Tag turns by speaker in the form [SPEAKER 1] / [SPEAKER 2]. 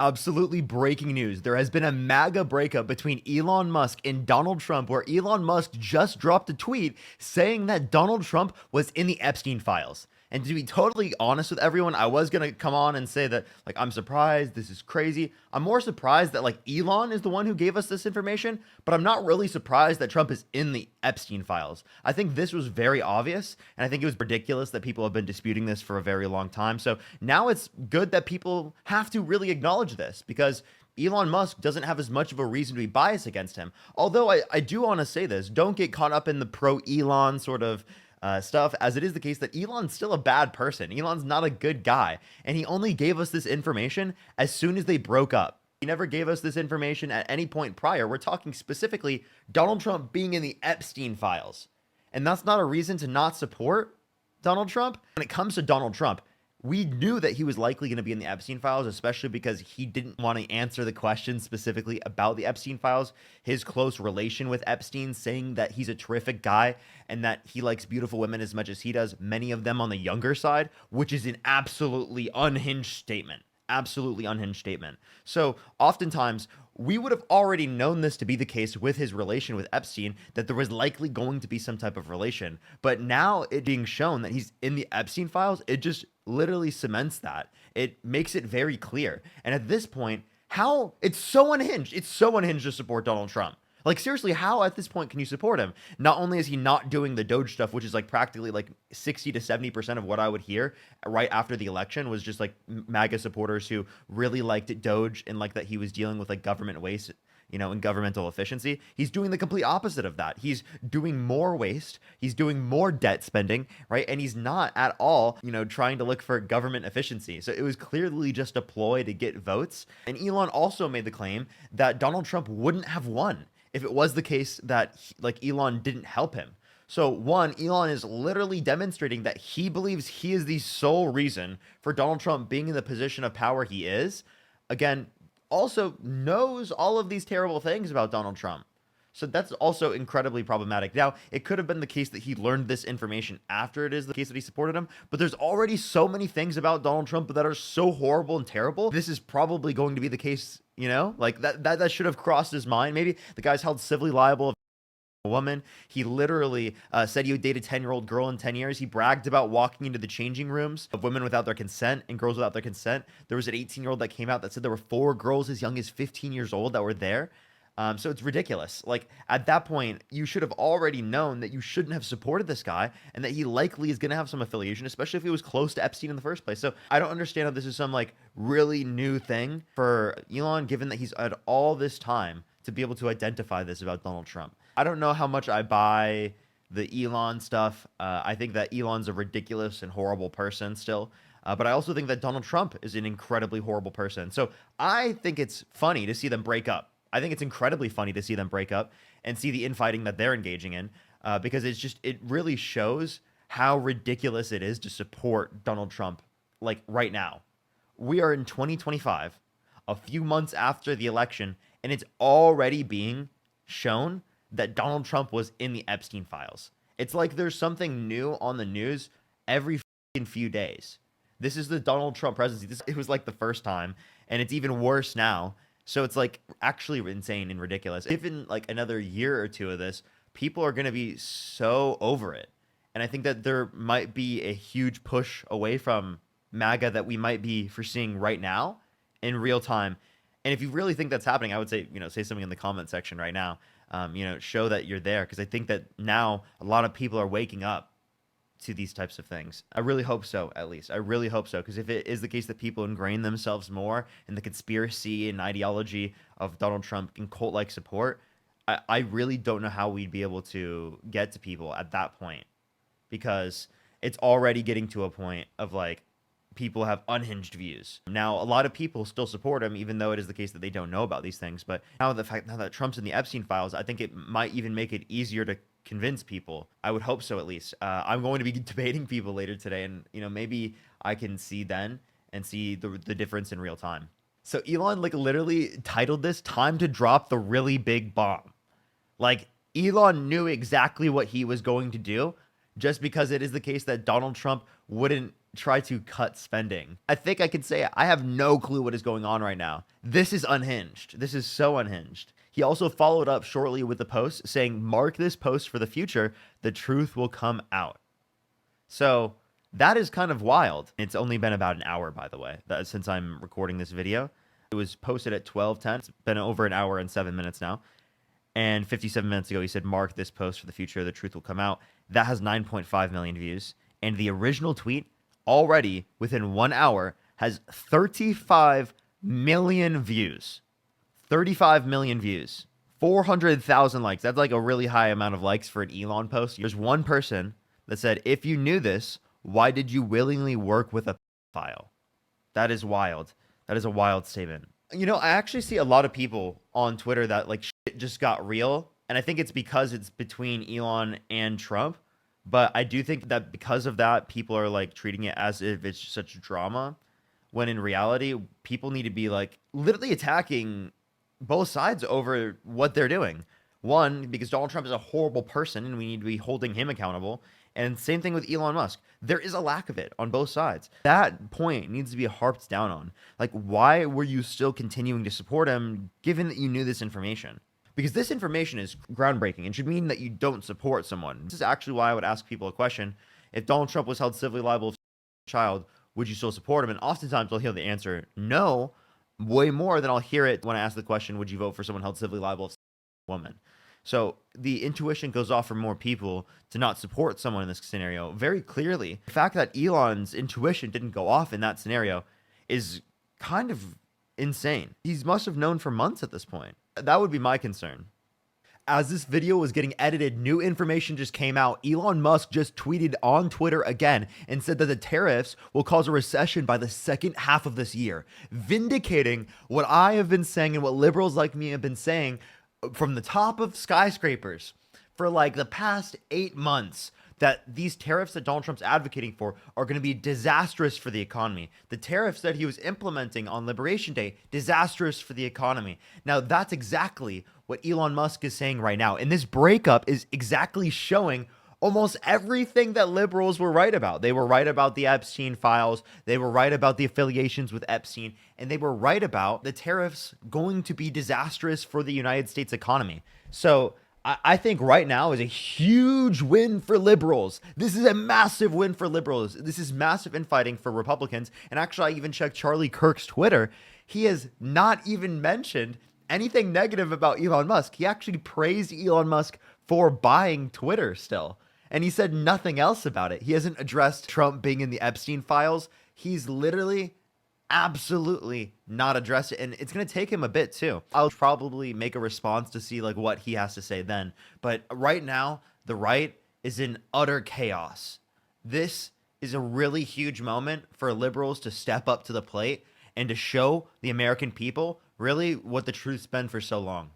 [SPEAKER 1] Absolutely breaking news. There has been a MAGA breakup between Elon Musk and Donald Trump, where Elon Musk just dropped a tweet saying that Donald Trump was in the Epstein files. And to be totally honest with everyone, I was going to come on and say that, like, I'm surprised. This is crazy. I'm more surprised that, like, Elon is the one who gave us this information, but I'm not really surprised that Trump is in the Epstein files. I think this was very obvious, and I think it was ridiculous that people have been disputing this for a very long time. So now it's good that people have to really acknowledge this because Elon Musk doesn't have as much of a reason to be biased against him. Although I do want to say this, don't get caught up in the pro Elon sort of stuff, as it is the case that Elon's still a bad person. Elon's not a good guy, and he only gave us this information as soon as they broke up. He never gave us this information at any point prior. We're talking specifically Donald Trump being in the Epstein files. And that's not a reason to not support Donald Trump. When it comes to Donald Trump, we knew that he was likely going to be in the Epstein files, especially because he didn't want to answer the questions specifically about the Epstein files, his close relation with Epstein, saying that he's a terrific guy and that he likes beautiful women as much as he does, many of them on the younger side, which is an absolutely unhinged statement. Absolutely unhinged statement. So oftentimes we would have already known this to be the case with his relation with Epstein, that there was likely going to be some type of relation. But now it being shown that he's in the Epstein files, it just literally cements that. It makes it very clear. And at this point, how it's so unhinged. It's so unhinged to support Donald Trump. Like, seriously, how at this point can you support him? Not only is he not doing the Doge stuff, which is like practically like 60 to 70% of what I would hear right after the election was just like MAGA supporters who really liked Doge and like that he was dealing with like government waste, and governmental efficiency. He's doing the complete opposite of that. He's doing more waste. He's doing more debt spending, right? And he's not at all, trying to look for government efficiency. So it was clearly just a ploy to get votes. And Elon also made the claim that Donald Trump wouldn't have won if it was the case that Elon didn't help him. So one, Elon is literally demonstrating that he believes he is the sole reason for Donald Trump being in the position of power he is. Again, also knows all of these terrible things about Donald Trump. So that's also incredibly problematic. Now, it could have been the case that he learned this information after it is the case that he supported him, but there's already so many things about Donald Trump that are so horrible and terrible. This is probably going to be the case, like that should have crossed his mind. Maybe the guy's held civilly liable a woman. He literally said he would date a 10-year-old girl in 10 years. He bragged about walking into the changing rooms of women without their consent and girls without their consent. There was an 18-year-old that came out that said there were 4 girls as young as 15 years old that were there. So it's ridiculous. Like, at that point, you should have already known that you shouldn't have supported this guy and that he likely is going to have some affiliation, especially if he was close to Epstein in the first place. So I don't understand how this is some like really new thing for Elon, given that he's had all this time to be able to identify this about Donald Trump. I don't know how much I buy the Elon stuff. I think that Elon's a ridiculous and horrible person still. But I also think that Donald Trump is an incredibly horrible person. So I think it's funny to see them break up. I think it's incredibly funny to see them break up and see the infighting that they're engaging in, because it really shows how ridiculous it is to support Donald Trump like right now. We are in 2025, a few months after the election, and it's already being shown that Donald Trump was in the Epstein files. It's like there's something new on the news every few days. This is the Donald Trump presidency. It was like the first time, and it's even worse now. So it's like actually insane and ridiculous. Given like another year or two of this, people are going to be so over it. And I think that there might be a huge push away from MAGA that we might be foreseeing right now in real time. And if you really think that's happening, I would say, say something in the comment section right now. Show that you're there, because I think that now a lot of people are waking up to these types of things. I really hope so, at least. I really hope so, because if it is the case that people ingrain themselves more in the conspiracy and ideology of Donald Trump and cult-like support, I really don't know how we'd be able to get to people at that point, because it's already getting to a point of like people have unhinged views. Now, a lot of people still support him, even though it is the case that they don't know about these things. But now that Trump's in the Epstein files, I think it might even make it easier to convince people. I would hope so, at least. I'm going to be debating people later today, and maybe I can see then and see the difference in real time. So Elon like literally titled this "Time to Drop the Really Big Bomb." Like, Elon knew exactly what he was going to do, just because it is the case that Donald Trump wouldn't try to cut spending. I think I can say I have no clue what is going on right now. This is unhinged. This is so unhinged. He also followed up shortly with the post saying, "Mark this post for the future. The truth will come out." So that is kind of wild. It's only been about an hour, by the way, since I'm recording this video. It was posted at 12:10. It's been over an hour and 7 minutes now. And 57 minutes ago, he said, "Mark this post for the future. The truth will come out." That has 9.5 million views. And the original tweet already within 1 hour has 35 million views. 35 million views. 400,000 likes. That's like a really high amount of likes for an Elon post. There's one person that said, "If you knew this, why did you willingly work with a file?" That is wild. That is a wild statement. You know, I actually see a lot of people on Twitter that like shit just got real. And I think it's because it's between Elon and Trump. But I do think that because of that, people are like treating it as if it's such drama. When in reality, people need to be like literally attacking both sides over what they're doing. One, because Donald Trump is a horrible person and we need to be holding him accountable. And same thing with Elon Musk. There is a lack of it on both sides. That point needs to be harped down on. Like, why were you still continuing to support him given that you knew this information? Because this information is groundbreaking and should mean that you don't support someone. This is actually why I would ask people a question. If Donald Trump was held civilly liable for a child, would you still support him? And oftentimes I'll hear the answer no, way more than I'll hear it when I ask the question, would you vote for someone held civilly liable for a woman? So the intuition goes off for more people to not support someone in this scenario very clearly. The fact that Elon's intuition didn't go off in that scenario is kind of insane. He must have known for months at this point. That would be my concern. As this video was getting edited, new information just came out. Elon Musk just tweeted on Twitter again and said that the tariffs will cause a recession by the second half of this year, vindicating what I have been saying and what liberals like me have been saying from the top of skyscrapers for like the past 8 months, that these tariffs that Donald Trump's advocating for are going to be disastrous for the economy. The tariffs that he was implementing on Liberation Day, disastrous for the economy. Now, that's exactly what Elon Musk is saying right now. And this breakup is exactly showing almost everything that liberals were right about. They were right about the Epstein files. They were right about the affiliations with Epstein. And they were right about the tariffs going to be disastrous for the United States economy. So I think right now is a huge win for liberals. This is a massive win for liberals. This is massive infighting for Republicans. And actually, I even checked Charlie Kirk's Twitter. He has not even mentioned anything negative about Elon Musk. He actually praised Elon Musk for buying Twitter still. And he said nothing else about it. He hasn't addressed Trump being in the Epstein files. He's literally absolutely not addressed it. And it's going to take him a bit too. I'll probably make a response to see like what he has to say then. But right now, the right is in utter chaos. This is a really huge moment for liberals to step up to the plate and to show the American people really what the truth's been for so long.